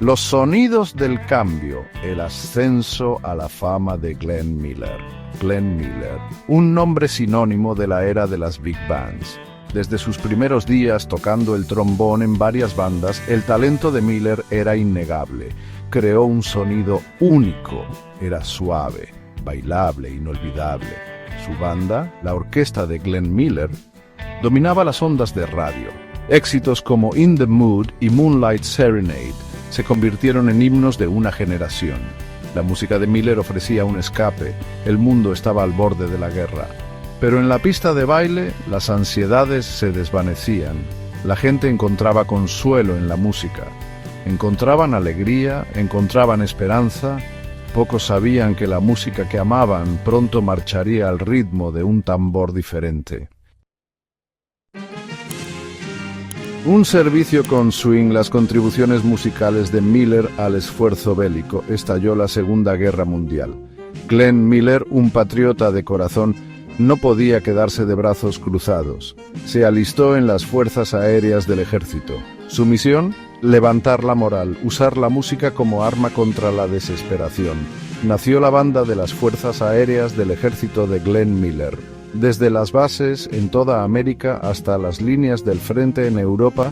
Los sonidos del cambio, el ascenso a la fama de Glenn Miller. Glenn Miller, un nombre sinónimo de la era de las big bands. Desde sus primeros días tocando el trombón en varias bandas, el talento de Miller era innegable. Creó un sonido único, era suave, bailable, inolvidable. Su banda, la orquesta de Glenn Miller, dominaba las ondas de radio. Éxitos como In the Mood y Moonlight Serenade se convirtieron en himnos de una generación. La música de Miller ofrecía un escape, el mundo estaba al borde de la guerra. Pero en la pista de baile, las ansiedades se desvanecían. La gente encontraba consuelo en la música. Encontraban alegría, encontraban esperanza. Pocos sabían que la música que amaban pronto marcharía al ritmo de un tambor diferente. Un servicio con swing, las contribuciones musicales de Miller al esfuerzo bélico. Estalló la Segunda Guerra Mundial. Glenn Miller, un patriota de corazón, no podía quedarse de brazos cruzados. Se alistó en las fuerzas aéreas del ejército. Su misión: levantar la moral, usar la música como arma contra la desesperación. Nació la banda de las fuerzas aéreas del ejército de Glenn Miller. Desde las bases en toda América hasta las líneas del frente en Europa,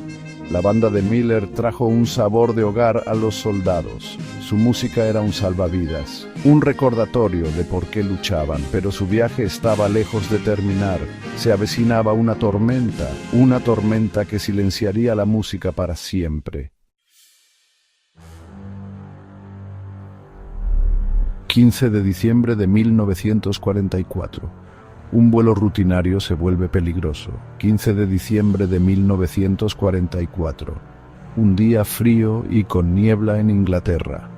la banda de Miller trajo un sabor de hogar a los soldados. Su música era un salvavidas, un recordatorio de por qué luchaban, pero su viaje estaba lejos de terminar. Se avecinaba una tormenta que silenciaría la música para siempre. 15 de diciembre de 1944. Un vuelo rutinario se vuelve peligroso. 15 de diciembre de 1944. Un día frío y con niebla en Inglaterra.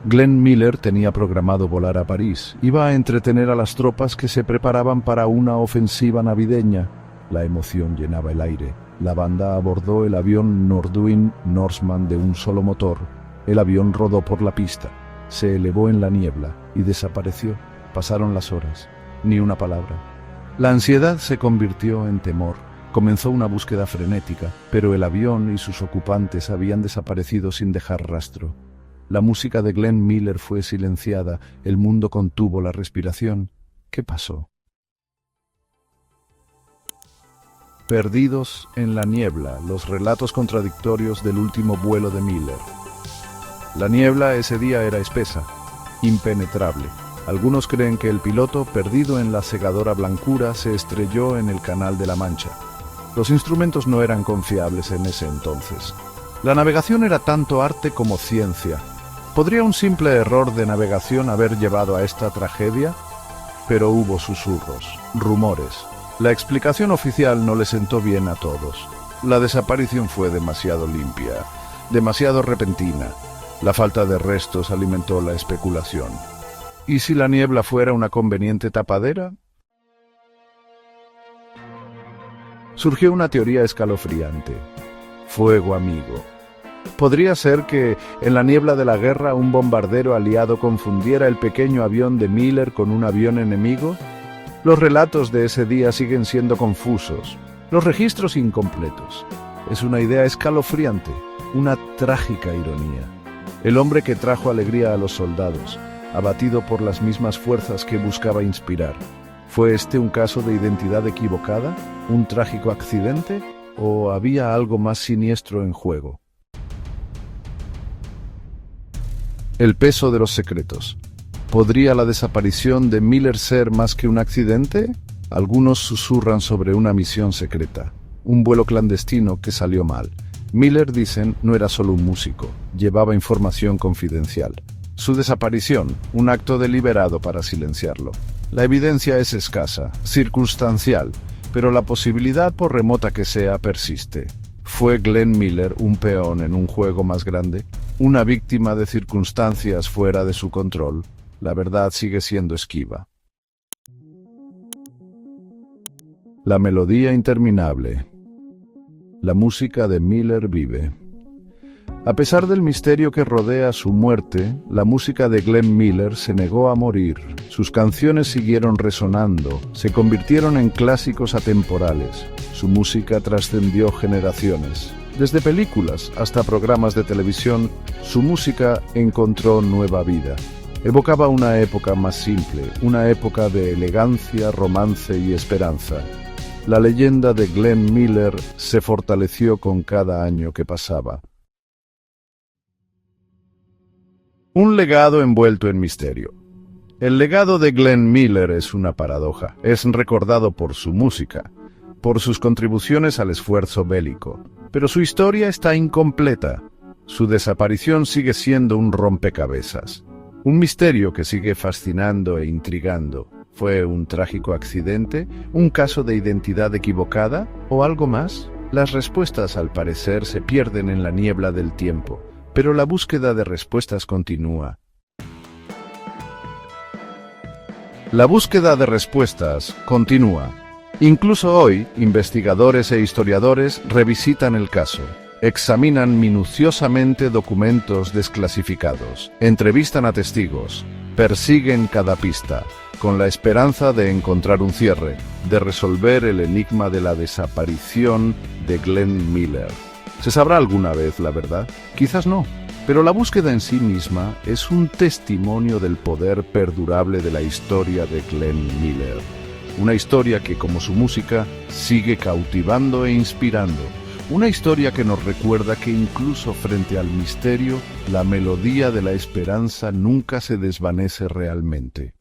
Glenn Miller tenía programado volar a París. Iba a entretener a las tropas que se preparaban para una ofensiva navideña. La emoción llenaba el aire. La banda abordó el avión Nordwind Norseman de un solo motor. El avión rodó por la pista. Se elevó en la niebla y desapareció. Pasaron las horas. Ni una palabra. La ansiedad se convirtió en temor. Comenzó una búsqueda frenética, pero el avión y sus ocupantes habían desaparecido sin dejar rastro. La música de Glenn Miller fue silenciada, el mundo contuvo la respiración. ¿Qué pasó? Perdidos en la niebla, los relatos contradictorios del último vuelo de Miller. La niebla ese día era espesa, impenetrable. Algunos creen que el piloto, perdido en la cegadora blancura, se estrelló en el Canal de la Mancha. Los instrumentos no eran confiables en ese entonces. La navegación era tanto arte como ciencia. ¿Podría un simple error de navegación haber llevado a esta tragedia? Pero hubo susurros, rumores. La explicación oficial no le sentó bien a todos. La desaparición fue demasiado limpia, demasiado repentina. La falta de restos alimentó la especulación. ¿Y si la niebla fuera una conveniente tapadera? Surgió una teoría escalofriante. Fuego amigo. ¿Podría ser que, en la niebla de la guerra, un bombardero aliado confundiera el pequeño avión de Miller con un avión enemigo? Los relatos de ese día siguen siendo confusos, los registros incompletos. Es una idea escalofriante, una trágica ironía. El hombre que trajo alegría a los soldados, abatido por las mismas fuerzas que buscaba inspirar. ¿Fue este un caso de identidad equivocada? ¿Un trágico accidente? ¿O había algo más siniestro en juego? El peso de los secretos. ¿Podría la desaparición de Miller ser más que un accidente? Algunos susurran sobre una misión secreta, un vuelo clandestino que salió mal. Miller, dicen, no era solo un músico, llevaba información confidencial. Su desaparición, un acto deliberado para silenciarlo. La evidencia es escasa, circunstancial, pero la posibilidad, por remota que sea, persiste. ¿Fue Glenn Miller un peón en un juego más grande? ¿Una víctima de circunstancias fuera de su control? La verdad sigue siendo esquiva. La melodía interminable. La música de Miller vive. A pesar del misterio que rodea su muerte, la música de Glenn Miller se negó a morir. Sus canciones siguieron resonando, se convirtieron en clásicos atemporales. Su música trascendió generaciones. Desde películas hasta programas de televisión, su música encontró nueva vida. Evocaba una época más simple, una época de elegancia, romance y esperanza. La leyenda de Glenn Miller se fortaleció con cada año que pasaba. Un legado envuelto en misterio. El legado de Glenn Miller es una paradoja. Es recordado por su música, por sus contribuciones al esfuerzo bélico, pero su historia está incompleta. Su desaparición sigue siendo un rompecabezas, un misterio que sigue fascinando e intrigando. ¿Fue un trágico accidente? ¿Un caso de identidad equivocada? ¿O algo más? Las respuestas, al parecer, se pierden en la niebla del tiempo, pero la búsqueda de respuestas continúa. La búsqueda de respuestas continúa. Incluso hoy, investigadores e historiadores revisitan el caso, examinan minuciosamente documentos desclasificados, entrevistan a testigos, persiguen cada pista, con la esperanza de encontrar un cierre, de resolver el enigma de la desaparición de Glenn Miller. ¿Se sabrá alguna vez la verdad? Quizás no. Pero la búsqueda en sí misma es un testimonio del poder perdurable de la historia de Glenn Miller. Una historia que, como su música, sigue cautivando e inspirando. Una historia que nos recuerda que incluso frente al misterio, la melodía de la esperanza nunca se desvanece realmente.